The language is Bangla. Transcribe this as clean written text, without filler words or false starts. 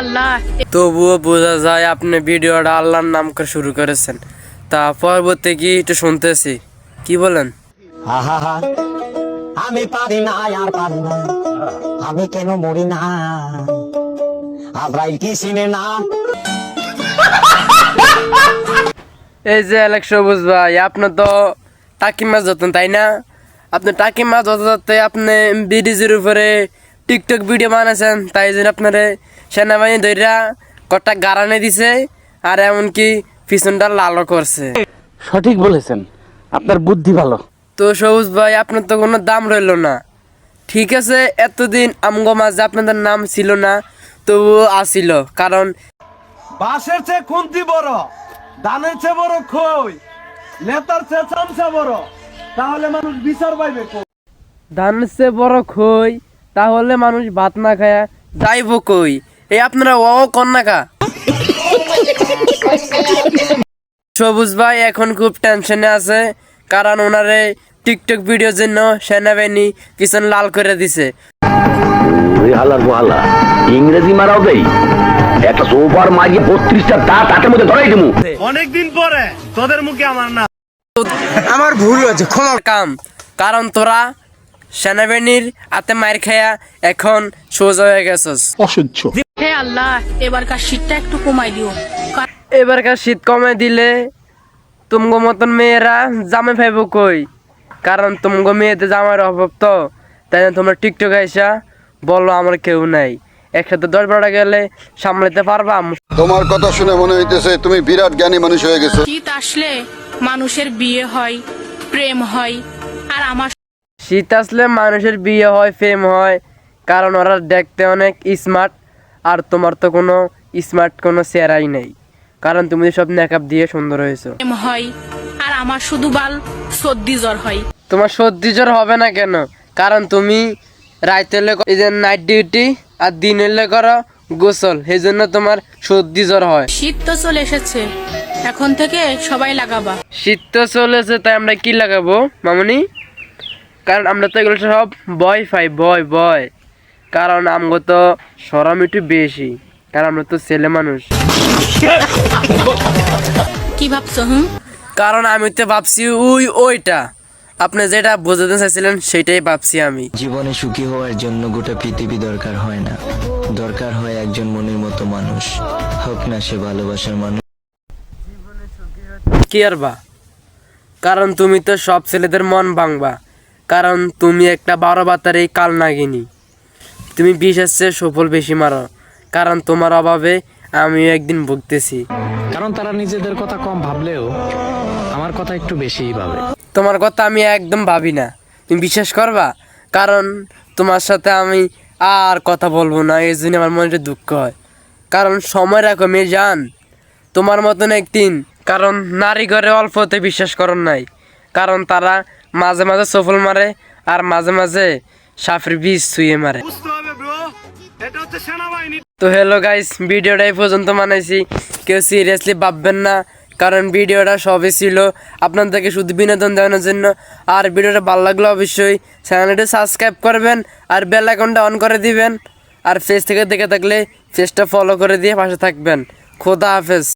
আল্লাহ। তবুও বোঝা যায় আপনি ভিডিওটা আল্লাহর নাম করে শুরু করেছেন। তা পরবর্তী কি একটু শুনতেছি, কি বলেন? আমি পারি না আর পারি না, আমি কেন মরি না, আব্রাইল কি চিনে না। এই যে অ্যালেক্স সবুজ ভাই, আপনি তো টাকি মাছ ধরতেন তাই না? আপনি টাকি মাছ ধরতে ধরতে আপনি ব্রিজের উপরে টিকটক ভিডিও বানাইছেন, তাই জন্য আপনার সেনাবাহিনী ধৈরা কটা গারানে দিছে আর এমনকি পিছনটা লালও করছে। সঠিক বলেছেন, আপনার বুদ্ধি ভালো। তো সবুজ ভাই, আপনার তো কোনো দাম রইলো না। ঠিক আছে, এতদিন আমগো মাঝে আপনাদের নাম ছিল না, তবুও আসিল, কারণ বাঁশের চেয়ে খুন্তি বড়, ধানের চেয়ে বড় খই, নেতার চেয়ে চামচা বড়, তাহলে মানুষ বিচার পাইবে। ধানের চেয়ে বড় খই, তাহলে মানুষ ভাত না খায়া যাইব কই? এই আপনারা ও কন্যাকা। সবুজ ভাই এখন খুব টেনশনে আছে, কারণ ওনারে টিকটক ভিডিওর জন্য সেনাবাহিনী পিছন লাল করে দিছে। ইংরেজি মারাও দেই, একটা সোফার মাঝে 32টা দাঁত হাতের মধ্যে ধরাই দিমু। অনেকদিন পরে তোদের মুখে আমার না। আমার ভুল হয়েছে, ক্ষমা কাম, কারণ তোরা সেনাবাহিনীর হাতে মার খায়া এখন সোজা হয়ে গেছস। অসহ্য। হে আল্লাহ, এবারকার শীতটা একটু কমাই দিও। এবারকার শীত কমে দিলে তুমগো মতন মেয়েরা জামে পাইব কই? কারণ তুমগো মেয়েতে জামার অভাব, তো তাই না তোমরা টিকটক আইসা বলো আমার কেউ নাই। একসাথে 10-12টা গেলে সামলাতে পারবা? তোমার কথা শুনে মনে হইতেছে তুমি বিরাট জ্ঞানী মানুষ হয়ে গেছো। শীত আসলে মানুষের বিয়ে হয়, প্রেম হয়, আর আমার শীত আসলে মানুষের বিয়ে হয়, প্রেম হয়, কারণ ওরা দেখতে অনেক স্মার্ট, আর তোমার তো কোনো স্মার্ট কোনো চেহারাই নেই, কারণ তুমি সব মেকআপ দিয়ে সুন্দর হয়েছো। প্রেম হয়, আর আমার শুধু বাল সর্দি জ্বর হয়। তোমার সর্দি জ্বর হবে না কেন? কারণ তুমি রাইতে এই যে নাইট ডিউটি, আর দিন হলে করো গোসল, সেই জন্য তোমার সর্দি জ্বর হয়। শীত তো চলে এসেছে, এখন থেকে সবাই লাগাবা। শীত তো চলেছে, তাই আমরা কি লাগাবো মামুনি? কারণ আমরা তো এগুলো সব ভয় পাই, ভয়, কারণ আমগো তো সরম একটু বেশি, কারণ আমরা তো ছেলে মানুষ। কি ভাবছো? হুম, কারণ আমি তো ভাবছি ওইটা আপনি যেটা বোঝাতে চাইছিলেন সেটাই ভাবছি আমি। জীবনে সুখী হওয়ার জন্য গোটা পৃথিবী দরকার হয় না, দরকার হয় একজন মনের মতো মানুষ, হোক না সে ভালোবাসার মানুষ। কি আর বা, কারণ তুমি তো সব ছেলেদের মন ভাঙবা, কারণ তুমি একটা 12 বাতারি কাল নাগিনী। তুমি বিশেষ সফল বেশি মারো, কারণ তোমার অভাবে আমিও একদিন ভুগতেছি। কারণ তারা নিজেদের কথা কম ভাবলেও আমার কথা একটু বেশিই ভাবে। তোমার কথা আমি একদম ভাবি না, তুমি বিশ্বাস করবা, কারণ তোমার সাথে আমি আর কথা বলবো না, এই জন্য আমার মনে দুঃখ হয়। কারণ সময় রাখো মেয়ে জান, তোমার মতন একদিন, কারণ নারী ঘরে অল্পতে বিশ্বাস করন নাই, কারণ তারা মাঝে মাঝে সফল মারে আর মাঝে মাঝে সাপের বীজ ছুঁয়ে মারে। বুঝতে হবে ব্রো, এটা হচ্ছে সেনাবাহিনী। তো হ্যালো গাইস, ভিডিওটা এই পর্যন্ত বানাইছি, কেউ সিরিয়াসলি ভাববেন না, কারণ ভিডিওটা সবই ছিল আপনাদেরকে শুধু বিনোদন দেওয়ানোর জন্য। আর ভিডিওটা ভালো লাগলে অবশ্যই চ্যানেলটি সাবস্ক্রাইব করবেন আর বেল আইকনটা অন করে দিবেন, আর ফেস থেকে দেখে থাকলে ফেসটা ফলো করে দিয়ে পাশে থাকবেন। খোদা হাফেজ।